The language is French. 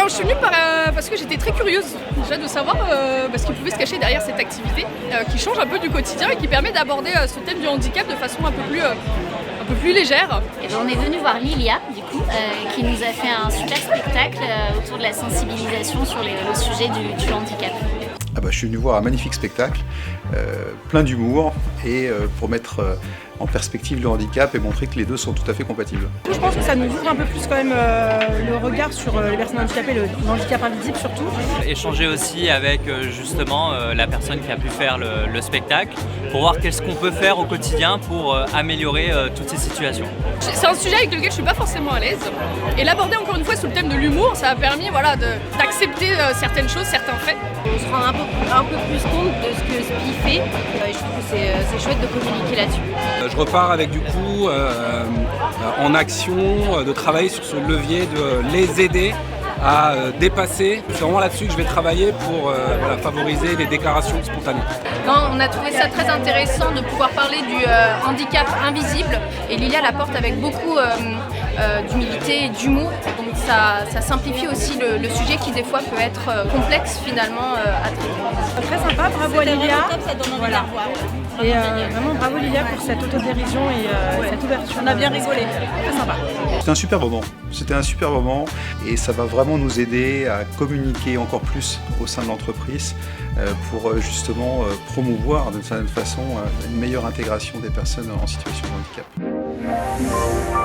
Je suis venue parce que j'étais très curieuse déjà de savoir ce qui pouvait se cacher derrière cette activité qui change un peu du quotidien et qui permet d'aborder ce thème du handicap de façon un peu plus légère. Et on est venu voir Lilia, du coup, qui nous a fait un super spectacle autour de la sensibilisation sur le sujet du handicap. Je suis venu voir un magnifique spectacle, plein d'humour, et pour mettre en perspective le handicap et montrer que les deux sont tout à fait compatibles. Je pense que ça nous ouvre un peu plus quand même le regard sur les personnes handicapées, le handicap invisible surtout. Échanger aussi avec justement la personne qui a pu faire le spectacle pour voir qu'est-ce qu'on peut faire au quotidien pour améliorer toutes ces situations. C'est un sujet avec lequel je suis pas forcément à l'aise et l'aborder encore une fois sous le thème de l'humour, ça a permis d'accepter certaines choses, certains faits. On se rend un peu plus compte de ce que SPI fait et je trouve que c'est chouette de communiquer là-dessus. Je repars avec du coup en action, de travailler sur ce levier, de les aider à dépasser. C'est vraiment là-dessus que je vais travailler pour favoriser les déclarations spontanées. On a trouvé ça très intéressant de pouvoir parler du handicap invisible et Lilia l'apporte avec beaucoup d'humilité et d'humour. Donc ça simplifie aussi le sujet qui des fois peut être complexe finalement à traiter. Très sympa, bravo à Lilia. Ça donne envie de la revoir. Et vraiment bravo Lilia pour cette autodérision et cette ouverture. On a bien rigolé, très sympa. C'était un super moment et ça va vraiment nous aider à communiquer encore plus au sein de l'entreprise pour justement promouvoir d'une certaine façon une meilleure intégration des personnes en situation de handicap.